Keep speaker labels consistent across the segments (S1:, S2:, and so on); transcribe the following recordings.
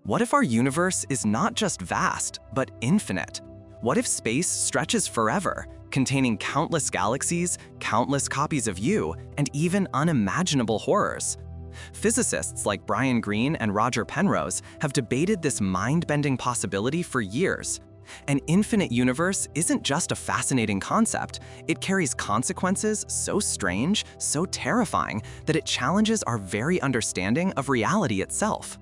S1: What if our universe is not just vast, but infinite? What if space stretches forever, containing countless galaxies, countless copies of you, and even unimaginable horrors? Physicists like Greene and Roger Penrose have debated this mind-bending possibility for years. An infinite universe isn't just a fascinating concept, it carries consequences so strange, so terrifying, that it challenges our very understanding of reality itself.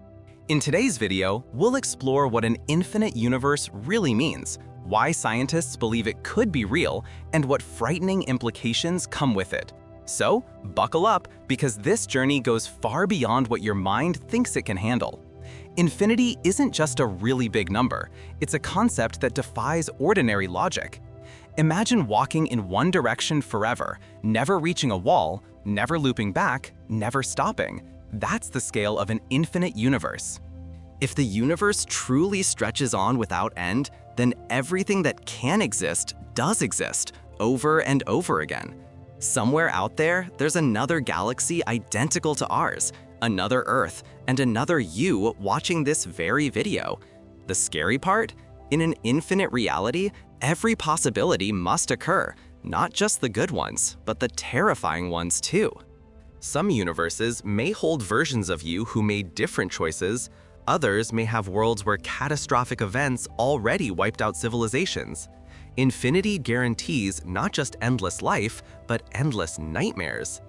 S1: In today's video, we'll explore what an infinite universe really means, why scientists believe it could be real, and what frightening implications come with it. So, buckle up, because this journey goes far beyond what your mind thinks it can handle. Infinity isn't just a really big number, it's a concept that defies ordinary logic. Imagine walking in one direction forever, never reaching a wall, never looping back, never stopping. That's the scale of an infinite universe. If the universe truly stretches on without end, then everything that can exist does exist, over and over again. Somewhere out there, there's another galaxy identical to ours, another Earth, and another you watching this very video. The scary part? In an infinite reality, every possibility must occur, not just the good ones, but the terrifying ones too. Some universes may hold versions of you who made different choices. Others may have worlds where catastrophic events already wiped out civilizations. Infinity guarantees not just endless life, but endless nightmares.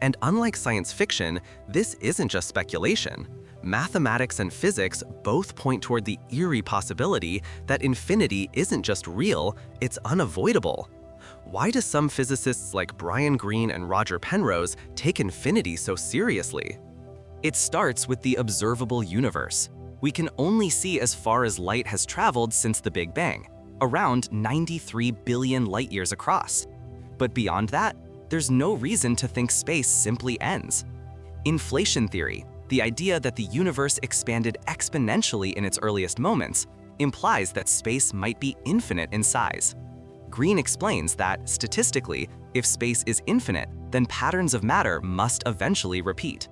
S1: And unlike science fiction, this isn't just speculation. Mathematics and physics both point toward the eerie possibility that infinity isn't just real, it's unavoidable. Why do some physicists like Greene and Roger Penrose take infinity so seriously? It starts with the observable universe. We can only see as far as light has traveled since the Big Bang, around 93 billion light-years across. But beyond that, there's no reason to think space simply ends. Inflation theory, the idea that the universe expanded exponentially in its earliest moments, implies that space might be infinite in size. Greene explains that, statistically, if space is infinite, then patterns of matter must eventually repeat.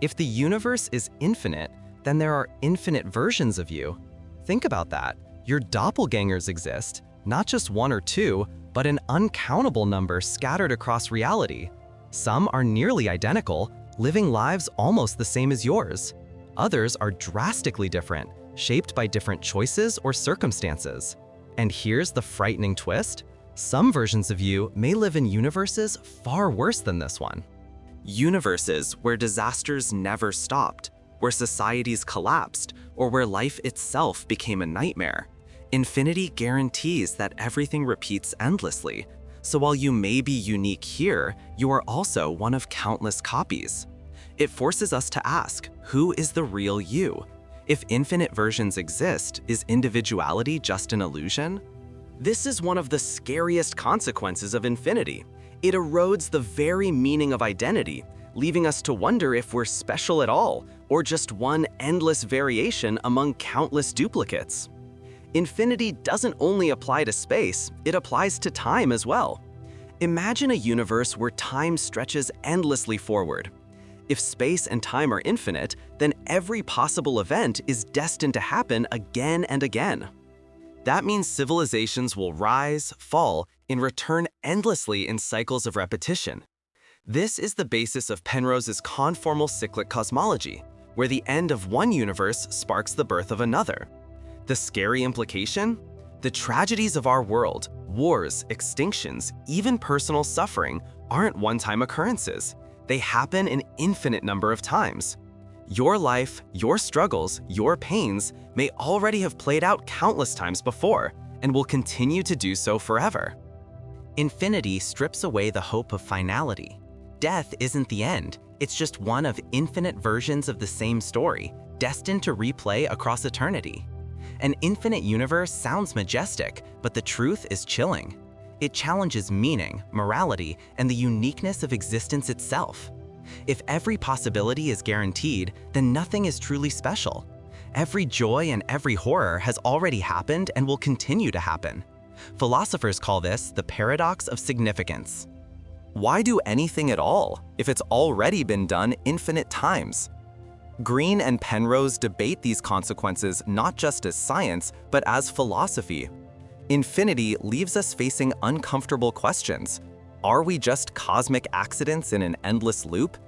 S1: If the universe is infinite, then there are infinite versions of you. Think about that. Your doppelgangers exist, not just one or two, but an uncountable number scattered across reality. Some are nearly identical, living lives almost the same as yours. Others are drastically different, shaped by different choices or circumstances. And here's the frightening twist: some versions of you may live in universes far worse than this one. Universes where disasters never stopped, where societies collapsed, or where life itself became a nightmare. Infinity guarantees that everything repeats endlessly. So while you may be unique here, you are also one of countless copies. It forces us to ask, who is the real you? If infinite versions exist, is individuality just an illusion? This is one of the scariest consequences of infinity. It erodes the very meaning of identity, leaving us to wonder if we're special at all, or just one endless variation among countless duplicates. Infinity doesn't only apply to space, it applies to time as well. Imagine a universe where time stretches endlessly forward. If space and time are infinite, then every possible event is destined to happen again and again. That means civilizations will rise, fall, and return endlessly in cycles of repetition. This is the basis of Penrose's conformal cyclic cosmology, where the end of one universe sparks the birth of another. The scary implication? The tragedies of our world, wars, extinctions, even personal suffering, aren't one-time occurrences. They happen an infinite number of times. Your life, your struggles, your pains may already have played out countless times before, and will continue to do so forever. Infinity strips away the hope of finality. Death isn't the end, it's just one of infinite versions of the same story, destined to replay across eternity. An infinite universe sounds majestic, but the truth is chilling. It challenges meaning, morality, and the uniqueness of existence itself. If every possibility is guaranteed, then nothing is truly special. Every joy and every horror has already happened and will continue to happen. Philosophers call this the paradox of significance. Why do anything at all if it's already been done infinite times? Greene and Penrose debate these consequences not just as science, but as philosophy. Infinity leaves us facing uncomfortable questions. Are we just cosmic accidents in an endless loop?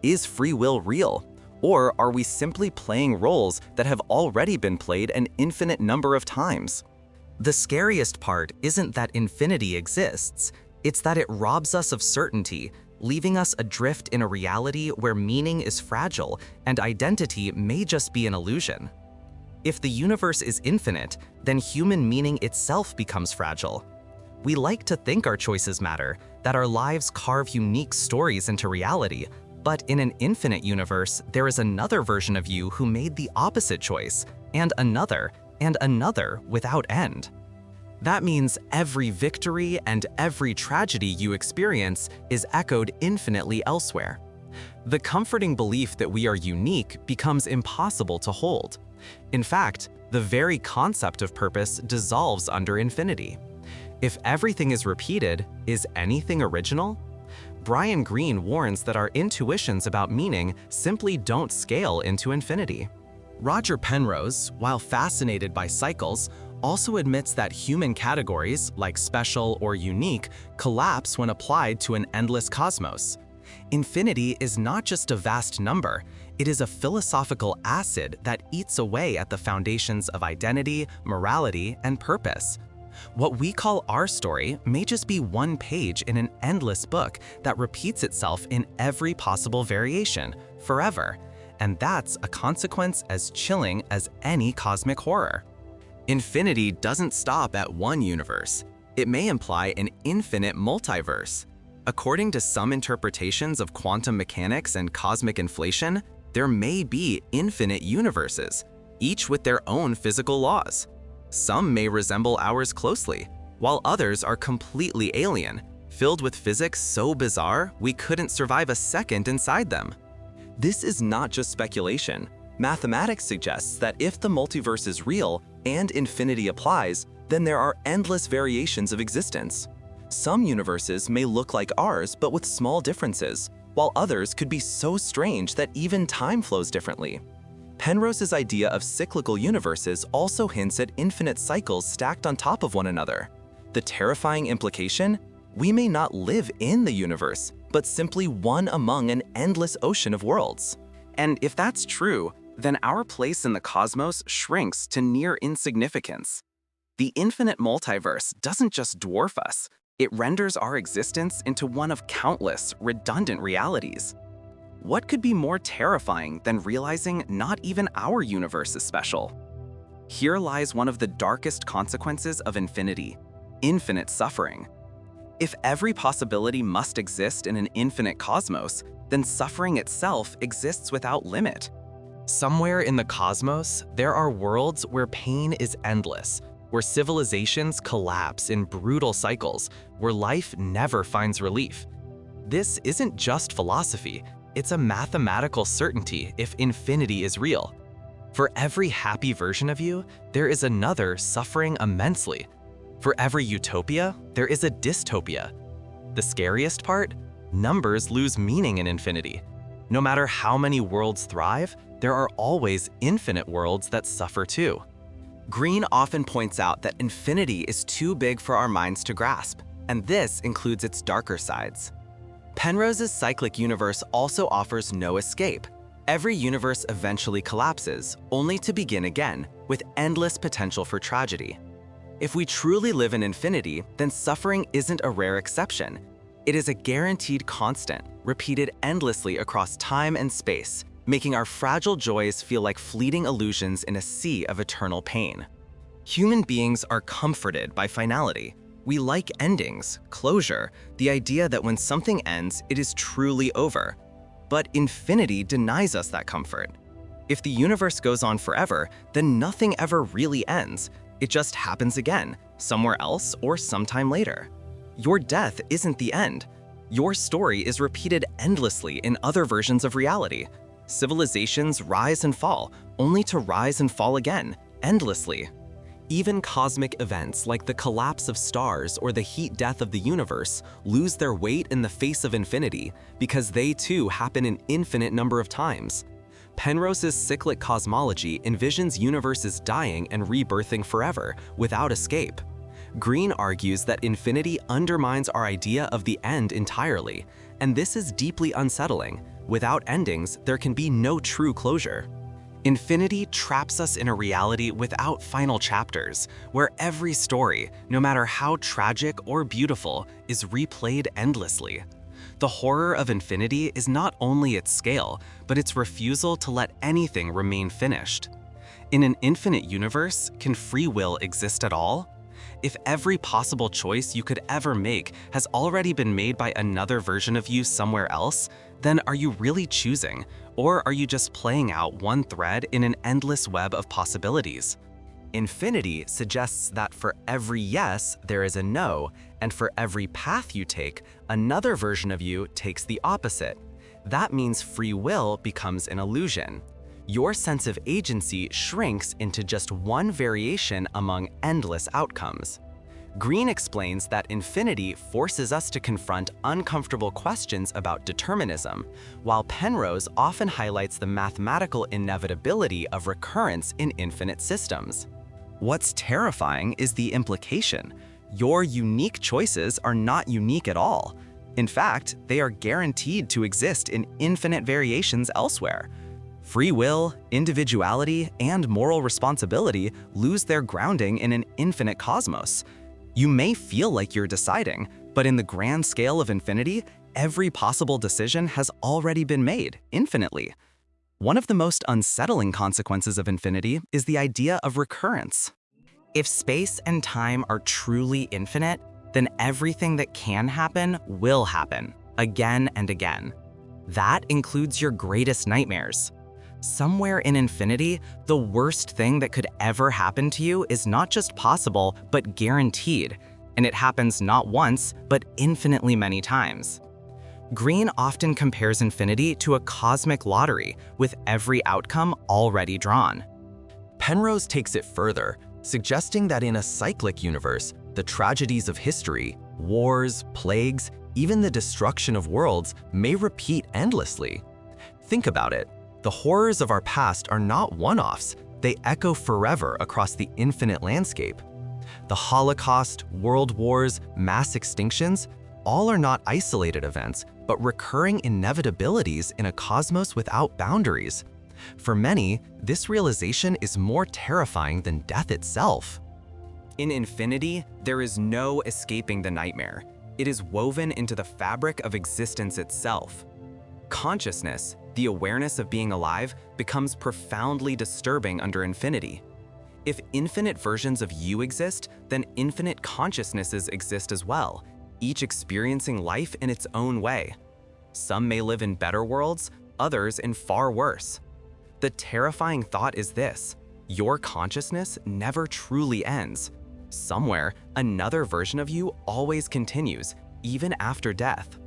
S1: Is free will real? Or are we simply playing roles that have already been played an infinite number of times? The scariest part isn't that infinity exists, it's that it robs us of certainty, leaving us adrift in a reality where meaning is fragile and identity may just be an illusion. If the universe is infinite, then human meaning itself becomes fragile. We like to think our choices matter, that our lives carve unique stories into reality, but in an infinite universe, there is another version of you who made the opposite choice, and another without end. That means every victory and every tragedy you experience is echoed infinitely elsewhere. The comforting belief that we are unique becomes impossible to hold. In fact, the very concept of purpose dissolves under infinity. If everything is repeated, is anything original? Brian Greene warns that our intuitions about meaning simply don't scale into infinity. Roger Penrose, while fascinated by cycles, also admits that human categories, like special or unique, collapse when applied to an endless cosmos. Infinity is not just a vast number, it is a philosophical acid that eats away at the foundations of identity, morality, and purpose. What we call our story may just be one page in an endless book that repeats itself in every possible variation, forever. And that's a consequence as chilling as any cosmic horror. Infinity doesn't stop at one universe. It may imply an infinite multiverse. According to some interpretations of quantum mechanics and cosmic inflation, there may be infinite universes, each with their own physical laws. Some may resemble ours closely, while others are completely alien, filled with physics so bizarre we couldn't survive a second inside them. This is not just speculation. Mathematics suggests that if the multiverse is real and infinity applies, then there are endless variations of existence. Some universes may look like ours but with small differences, while others could be so strange that even time flows differently. Penrose's idea of cyclical universes also hints at infinite cycles stacked on top of one another. The terrifying implication? We may not live in the universe, but simply one among an endless ocean of worlds. And if that's true, then our place in the cosmos shrinks to near insignificance. The infinite multiverse doesn't just dwarf us, it renders our existence into one of countless, redundant realities. What could be more terrifying than realizing not even our universe is special? Here lies one of the darkest consequences of infinity: infinite suffering. If every possibility must exist in an infinite cosmos, then suffering itself exists without limit. Somewhere in the cosmos, there are worlds where pain is endless, where civilizations collapse in brutal cycles, where life never finds relief. This isn't just philosophy, it's a mathematical certainty if infinity is real. For every happy version of you, there is another suffering immensely. For every utopia, there is a dystopia. The scariest part? Numbers lose meaning in infinity. No matter how many worlds thrive, there are always infinite worlds that suffer too. Greene often points out that infinity is too big for our minds to grasp, and this includes its darker sides. Penrose's cyclic universe also offers no escape. Every universe eventually collapses, only to begin again, with endless potential for tragedy. If we truly live in infinity, then suffering isn't a rare exception. It is a guaranteed constant, repeated endlessly across time and space, making our fragile joys feel like fleeting illusions in a sea of eternal pain. Human beings are comforted by finality. We like endings, closure, the idea that when something ends, it is truly over. But infinity denies us that comfort. If the universe goes on forever, then nothing ever really ends. It just happens again, somewhere else or sometime later. Your death isn't the end. Your story is repeated endlessly in other versions of reality. Civilizations rise and fall, only to rise and fall again, endlessly. Even cosmic events like the collapse of stars or the heat death of the universe lose their weight in the face of infinity because they too happen an infinite number of times. Penrose's cyclic cosmology envisions universes dying and rebirthing forever, without escape. Greene argues that infinity undermines our idea of the end entirely, and this is deeply unsettling. Without endings, there can be no true closure. Infinity traps us in a reality without final chapters, where every story, no matter how tragic or beautiful, is replayed endlessly. The horror of infinity is not only its scale, but its refusal to let anything remain finished. In an infinite universe, can free will exist at all? If every possible choice you could ever make has already been made by another version of you somewhere else, then are you really choosing, or are you just playing out one thread in an endless web of possibilities? Infinity suggests that for every yes, there is a no, and for every path you take, another version of you takes the opposite. That means free will becomes an illusion. Your sense of agency shrinks into just one variation among endless outcomes. Greene explains that infinity forces us to confront uncomfortable questions about determinism, while Penrose often highlights the mathematical inevitability of recurrence in infinite systems. What's terrifying is the implication. Your unique choices are not unique at all. In fact, they are guaranteed to exist in infinite variations elsewhere. Free will, individuality, and moral responsibility lose their grounding in an infinite cosmos. You may feel like you're deciding, but in the grand scale of infinity, every possible decision has already been made, infinitely. One of the most unsettling consequences of infinity is the idea of recurrence. If space and time are truly infinite, then everything that can happen will happen, again and again. That includes your greatest nightmares. Somewhere in infinity, the worst thing that could ever happen to you is not just possible, but guaranteed, and it happens not once, but infinitely many times. Greene often compares infinity to a cosmic lottery, with every outcome already drawn. Penrose takes it further, suggesting that in a cyclic universe, the tragedies of history, wars, plagues, even the destruction of worlds may repeat endlessly. Think about it. The horrors of our past are not one-offs, they echo forever across the infinite landscape. The Holocaust, world wars, mass extinctions, all are not isolated events, but recurring inevitabilities in a cosmos without boundaries. For many, this realization is more terrifying than death itself. In infinity, there is no escaping the nightmare. It is woven into the fabric of existence itself. Consciousness, the awareness of being alive, becomes profoundly disturbing under infinity. If infinite versions of you exist, then infinite consciousnesses exist as well, each experiencing life in its own way. Some may live in better worlds, others in far worse. The terrifying thought is this: your consciousness never truly ends. Somewhere, another version of you always continues, even after death.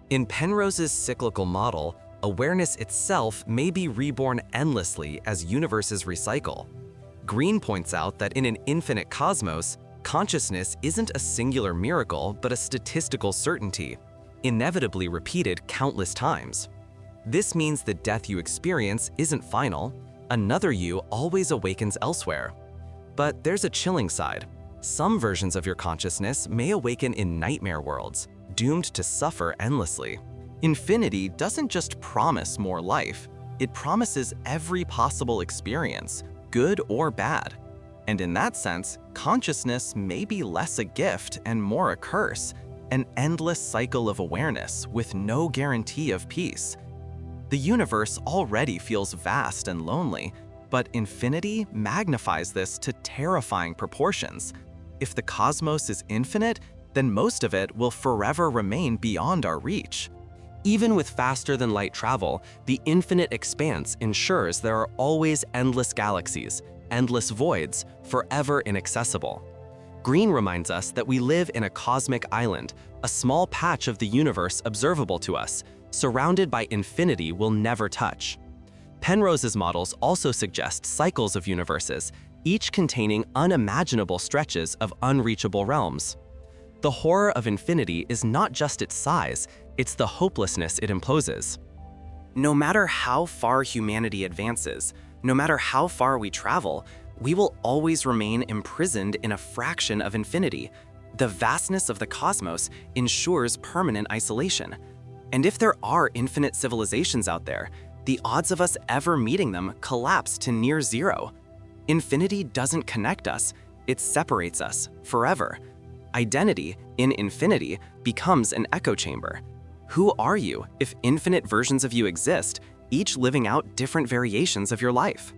S1: In Penrose's cyclical model, awareness itself may be reborn endlessly as universes recycle. Greene points out that in an infinite cosmos, consciousness isn't a singular miracle but a statistical certainty, inevitably repeated countless times. This means the death you experience isn't final. Another you always awakens elsewhere. But there's a chilling side. Some versions of your consciousness may awaken in nightmare worlds, doomed to suffer endlessly. Infinity doesn't just promise more life, it promises every possible experience, good or bad. And in that sense, consciousness may be less a gift and more a curse, an endless cycle of awareness with no guarantee of peace. The universe already feels vast and lonely, but infinity magnifies this to terrifying proportions. If the cosmos is infinite, then most of it will forever remain beyond our reach. Even with faster-than-light travel, the infinite expanse ensures there are always endless galaxies, endless voids, forever inaccessible. Greene reminds us that we live in a cosmic island, a small patch of the universe observable to us, surrounded by infinity we'll never touch. Penrose's models also suggest cycles of universes, each containing unimaginable stretches of unreachable realms. The horror of infinity is not just its size, it's the hopelessness it imposes. No matter how far humanity advances, no matter how far we travel, we will always remain imprisoned in a fraction of infinity. The vastness of the cosmos ensures permanent isolation. And if there are infinite civilizations out there, the odds of us ever meeting them collapse to near zero. Infinity doesn't connect us, it separates us forever. Identity in infinity becomes an echo chamber. Who are you if infinite versions of you exist, each living out different variations of your life?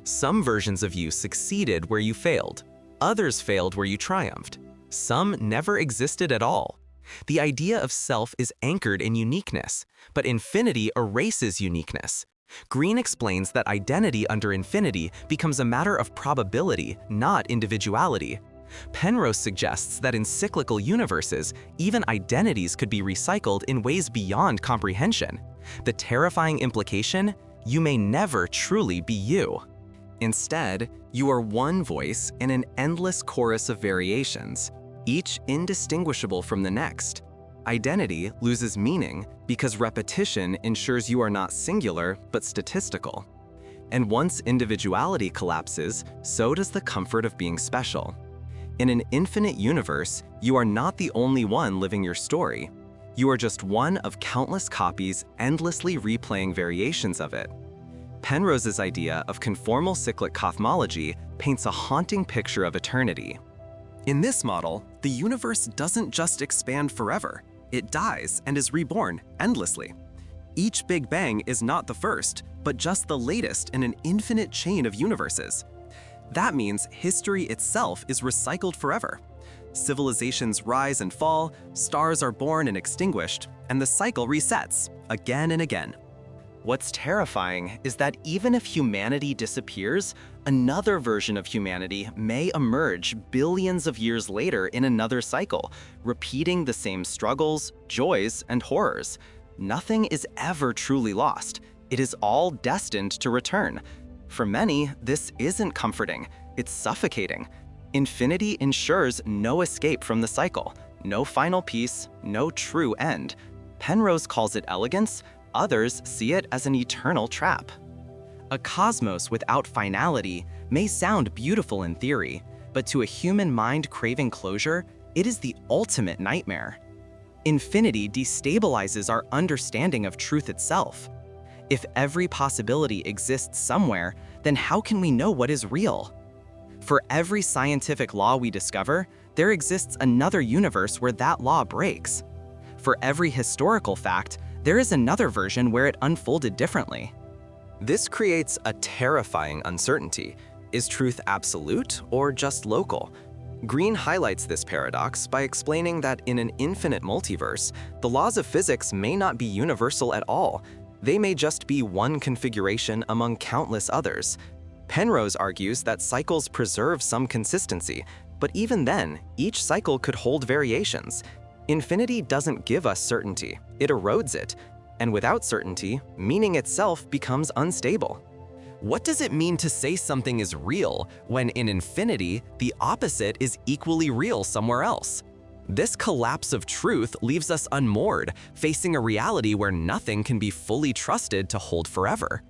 S2: Some versions of you succeeded where you failed. Others failed where you triumphed. Some never existed at all. The idea of self is anchored in uniqueness, but infinity erases uniqueness. Greene explains that identity under infinity becomes a matter of probability, not individuality. Penrose suggests that in cyclical universes, even identities could be recycled in ways beyond comprehension. The terrifying implication: you may never truly be you.
S1: Instead, you are one voice in an endless chorus of variations, each indistinguishable from the next. Identity loses meaning because repetition ensures you are not singular but statistical. And once individuality collapses, so does the comfort of being special. In an infinite universe, you are not the only one living your story. You are just one of countless copies endlessly replaying variations of it. Penrose's idea of conformal cyclic cosmology paints a haunting picture of eternity. In this model, the universe doesn't just expand forever, it dies and is reborn endlessly. Each Big Bang is not the first, but just the latest in an infinite chain of universes. That means history itself is recycled forever. Civilizations rise and fall, stars are born and extinguished, and the cycle resets again and again. What's terrifying is that even if humanity disappears, another version of humanity may emerge billions of years later in another cycle, repeating the same struggles, joys, and horrors. Nothing is ever truly lost. It is all destined to return. For many, this isn't comforting, it's suffocating. Infinity ensures no escape from the cycle, no final piece, no true end. Penrose calls it elegance, others see it as an eternal trap. A cosmos without finality may sound beautiful in theory, but to a human mind craving closure, it is the ultimate nightmare. Infinity destabilizes our understanding of truth itself. If every possibility exists somewhere, then how can we know what is real? For every scientific law we discover, there exists another universe where that law breaks. For every historical fact, there is another version where it unfolded differently.
S2: This creates a terrifying uncertainty. Is truth absolute or just local? Greene highlights this paradox by explaining that in an infinite multiverse, the laws of physics may not be universal at all. They may just be one configuration among countless others. Penrose argues that cycles preserve some consistency, but even then, each cycle could hold variations. Infinity doesn't give us certainty, it erodes it. And without certainty, meaning itself becomes unstable. What does it mean to say something is real when in infinity, the opposite is equally real somewhere else? This collapse of truth leaves us unmoored, facing a reality where nothing can be fully trusted to hold forever.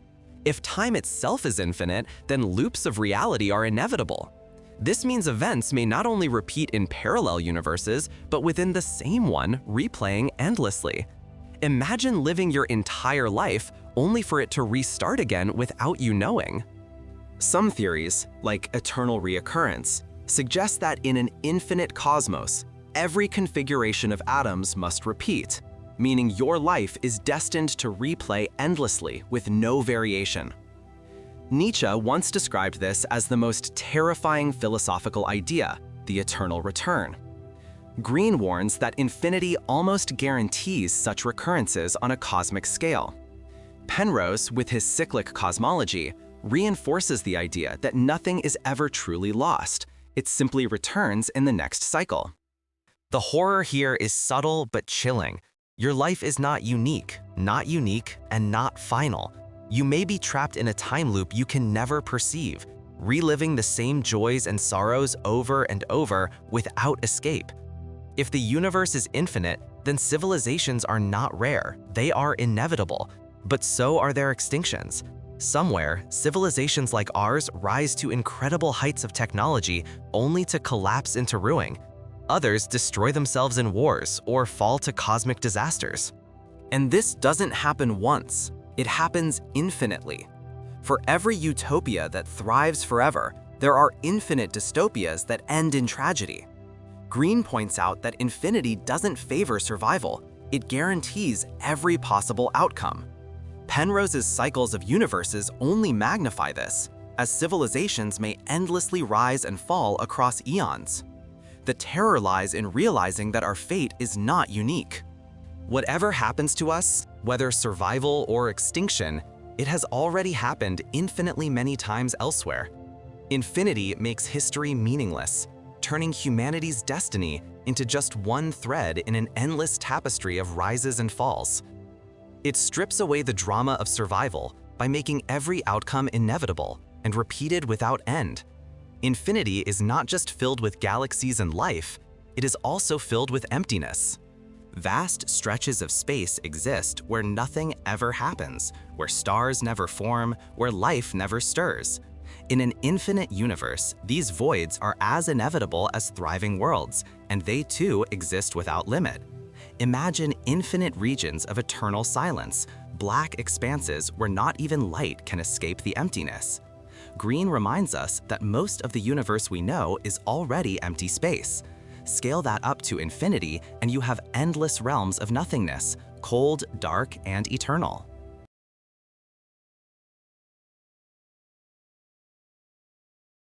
S2: If time itself is infinite, then loops of reality are inevitable. This means events may not only repeat in parallel universes, but within the same one, replaying endlessly. Imagine living your entire life only for it to restart again without you knowing.
S1: Some theories, like eternal reoccurrence, suggest that in an infinite cosmos, every configuration of atoms must repeat, meaning your life is destined to replay endlessly with no variation. Nietzsche once described this as the most terrifying philosophical idea, the eternal return. Greene warns that infinity almost guarantees such recurrences on a cosmic scale. Penrose, with his cyclic cosmology, reinforces the idea that nothing is ever truly lost. It simply returns in the next cycle.
S2: The horror here is subtle but chilling. Your life is not unique, and not final. You may be trapped in a time loop you can never perceive, reliving the same joys and sorrows over and over without escape. If the universe is infinite, then civilizations are not rare, they are inevitable. But so are their extinctions. Somewhere, civilizations like ours rise to incredible heights of technology only to collapse into ruin. Others destroy themselves in wars or fall to cosmic disasters. And this doesn't happen once, it happens infinitely. For every utopia that thrives forever, there are infinite dystopias that end in tragedy. Greene points out that infinity doesn't favor survival, it guarantees every possible outcome. Penrose's cycles of universes only magnify this, as civilizations may endlessly rise and fall across eons. The terror lies in realizing that our fate is not unique. Whatever happens to us, whether survival or extinction, it has already happened infinitely many times elsewhere. Infinity makes history meaningless, turning humanity's destiny into just one thread in an endless tapestry of rises and falls. It strips away the drama of survival by making every outcome inevitable and repeated without end. Infinity is not just filled with galaxies and life, it is also filled with emptiness. Vast stretches of space exist where nothing ever happens, where stars never form, where life never stirs. In an infinite universe, these voids are as inevitable as thriving worlds, and they too exist without limit. Imagine infinite regions of eternal silence, black expanses where not even light can escape the emptiness. Greene reminds us that most of the universe we know is already empty space. Scale that up to infinity and you have endless realms of nothingness, cold, dark, and eternal.